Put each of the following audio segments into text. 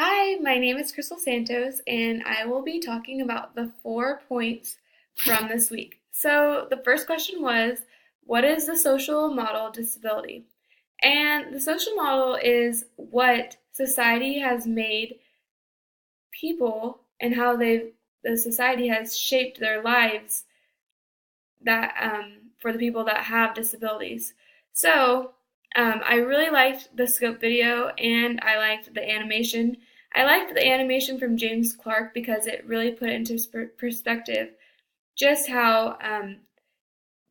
Hi, my name is Crystal Santos, and I will be talking about the 4 points from this week. So, the first question was, what is the social model of disability? And the social model is what society has made people and how the society has shaped their lives that for the people that have disabilities. So I really liked the scope video and I liked the animation. I liked the animation from James Clark because it really put it into perspective just how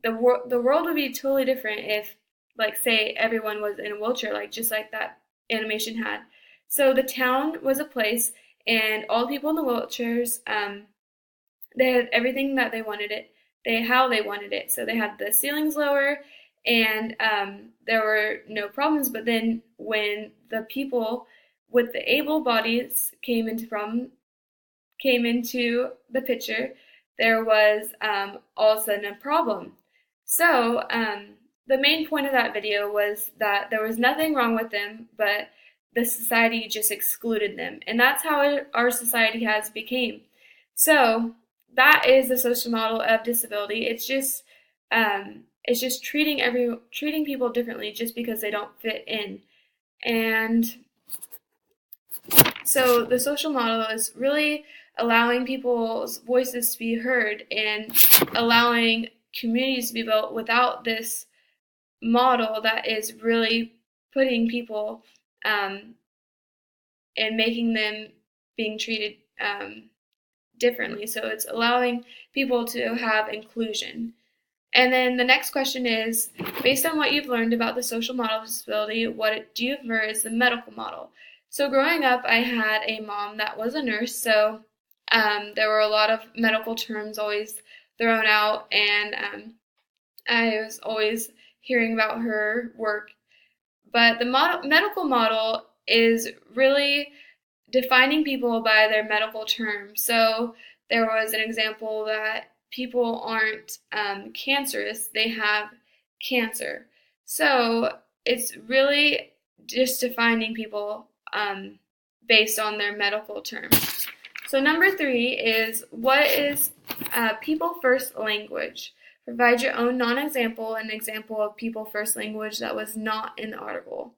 the world would be totally different if, like, say everyone was in a wheelchair, like just like that animation had. So the town was a place, and all the people in the wheelchairs, they had everything that they wanted it. How they wanted it. So they had the ceilings lower, and there were no problems. But then when the people with the able bodies came into the picture, there was all of a sudden a problem. So the main point of that video was that there was nothing wrong with them, but the society just excluded them, and that's how our society has became. So that is the social model of disability. It's just treating people differently just because they don't fit in. And so the social model is really allowing people's voices to be heard and allowing communities to be built without this model that is really putting people um, and making them being treated differently. So it's allowing people to have inclusion. And then the next question is, based on what you've learned about the social model of disability, what do you prefer is the medical model? So growing up, I had a mom that was a nurse, so there were a lot of medical terms always thrown out, and I was always hearing about her work. But the medical model is really defining people by their medical terms. So there was an example that people aren't cancerous, they have cancer. So it's really just defining people based on their medical terms. So number three is, what is people first language? Provide your own non-example and example of people first language that was not in the article.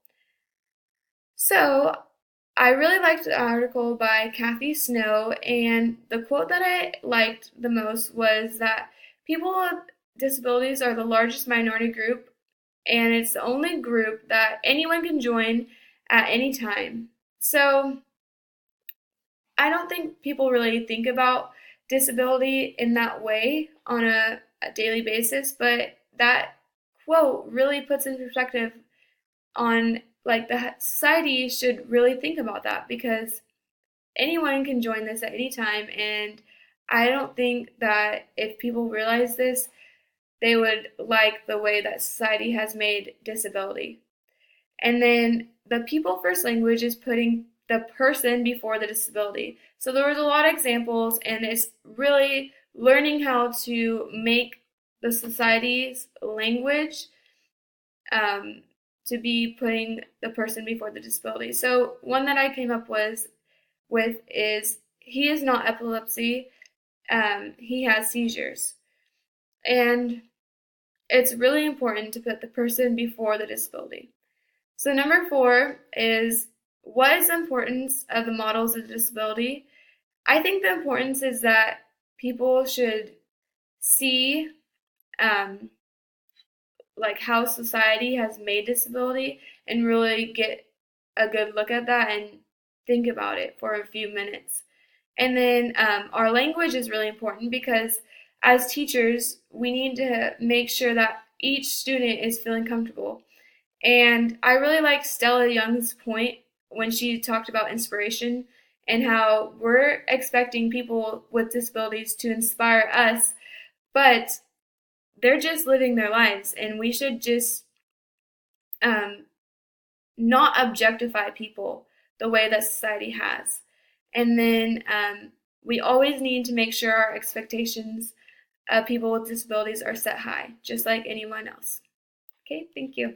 So I really liked the article by Kathy Snow, and the quote that I liked the most was that people with disabilities are the largest minority group, and it's the only group that anyone can join at any time. So I don't think people really think about disability in that way on a daily basis, but that quote really puts in perspective on, like, the society should really think about that because anyone can join this at any time, and I don't think that if people realize this, they would like the way that society has made disability. And then the people first language is putting the person before the disability. So there was a lot of examples, and it's really learning how to make the society's language um, to be putting the person before the disability. So one that I came up with is, he is not epilepsy, he has seizures. And it's really important to put the person before the disability. So number four is, what is the importance of the models of disability? I think the importance is that people should see um, like how society has made disability and really get a good look at that and think about it for a few minutes. And then our language is really important because as teachers, we need to make sure that each student is feeling comfortable. And I really like Stella Young's point when she talked about inspiration and how we're expecting people with disabilities to inspire us, but they're just living their lives, and we should just um, not objectify people the way that society has. And then we always need to make sure our expectations of people with disabilities are set high, just like anyone else. Okay, thank you.